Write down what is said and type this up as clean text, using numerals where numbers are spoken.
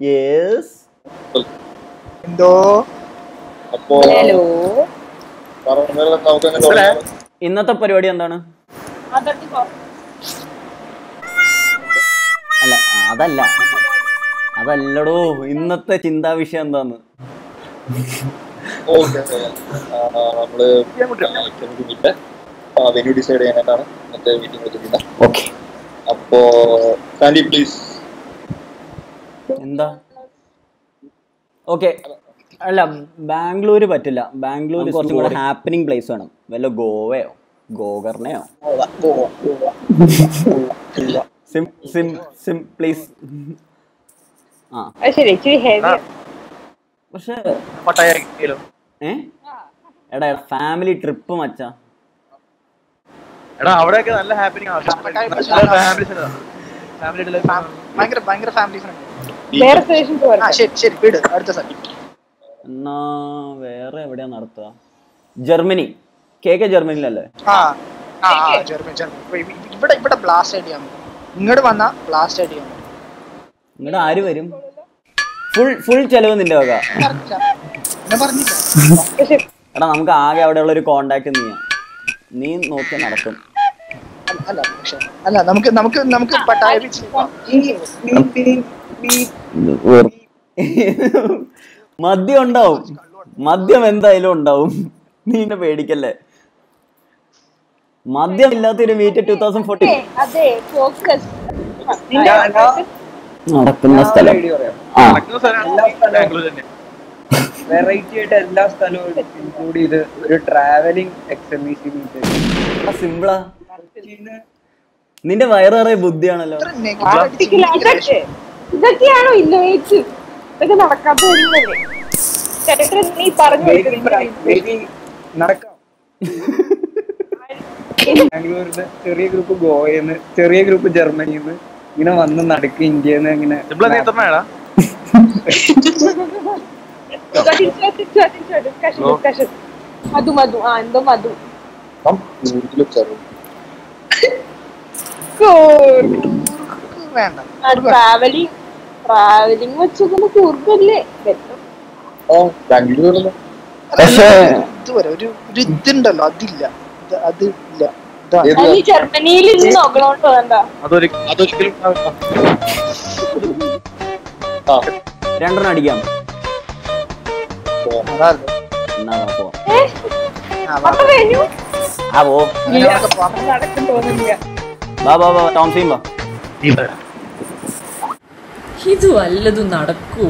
Yes എന്തോ ഇന്നത്തെ പരിപാടി എന്താണ്? അല്ല അതല്ലടോ, ഇന്നത്തെ ചിന്താ വിഷയം എന്താന്ന്? വെന്യൂ ഡിസൈഡ് ചെയ്യാനായിട്ടാണ് ഇന്നത്തെ മീറ്റിംഗ് വെച്ചിട്ടുണ്ട്. ഓക്കെ, അപ്പോ സാൻഡി പ്ലീസ്. എന്താ? ഓക്കെ, അല്ല ബാംഗ്ലൂര് പറ്റില്ല. ബാംഗ്ലൂർ കുറച്ചും കൂടെ ഹാപ്പനിങ് പ്ലേസ് വേണം. വല്ല ഗോവയോ ഗോകർണയോ. SIM please. പക്ഷെ എടാ ഫാമിലി ട്രിപ്പ് മച്ചാ. എടാ അവിടെയൊക്കെ നല്ല ഹാപ്പനിങ് ആണ്. എന്നാ വേറെ എവിടെയാ നടത്തുക? ജർമ്മനി. കേക്ക് ജർമ്മനിയിലല്ലേ? ഇവിടെ ബ്ലാസ്റ്റ് ചെയ്യാം. ഇങ്ങോട്ട് വന്നാ ബ്ലാസ്റ്റ് ചെയ്യാം. ഇങ്ങോട്ട് ആര് വരും? ഫുൾ ചെലവ് നിന്റെ വക. എടാ നമുക്ക് ആകെ അവിടെ ഉള്ള ഒരു കോണ്ടാക്ട് നീ നോക്കി നടക്കും. അല്ല നമുക്ക് മദ്യം ഉണ്ടാവും. മദ്യം എന്തായാലും ഉണ്ടാവും. നീ എന്നെ പേടിക്കല്ലേ. മദ്യം ഇല്ലാത്തൊരു മീറ്റ് 2014 നടക്കുന്ന സ്ഥലം. വെറൈറ്റി ആയിട്ട് എല്ലാ സ്ഥലവും ഇൻക്ലൂഡ് ചെയ്ത് ഒരു ട്രാവലിംഗ് എക്സ്എംഇസി മീറ്റ്. സിമ്പിളാ. നിന്റെ വയറേറെ ബുദ്ധിയാണല്ലോ. ഇതൊക്കെയാണോ ഇന്നോവേറ്റീവ്? ഇതൊക്കെ നടക്കാത്ത നടക്കാം. ബാംഗ്ലൂരിന്ന് ചെറിയ ഗ്രൂപ്പ് ഗോവന്ന്, ചെറിയ ഗ്രൂപ്പ് ജർമ്മനിന്ന് ഇങ്ങനെ വന്ന് നടക്ക് ഇന്ത്യന്ന്. അങ്ങനെ മധു ട്രാവലിംഗ് വെച്ചോക്കുമ്പോ കൂർഗല്ലേ ബാംഗ്ലൂരിൽ. പക്ഷേ ഒരു ഇതുണ്ടല്ലോ, അതില്ല. ജർമ്മനിയിൽ നോക്കണോട്ടോ വേണ്ട. രണ്ടെണ്ണം അടിക്കാം. നടക്കും തോന്നില്ല. ടോം സീം വാ. ഇത് വല്ലതും നടക്കൂ?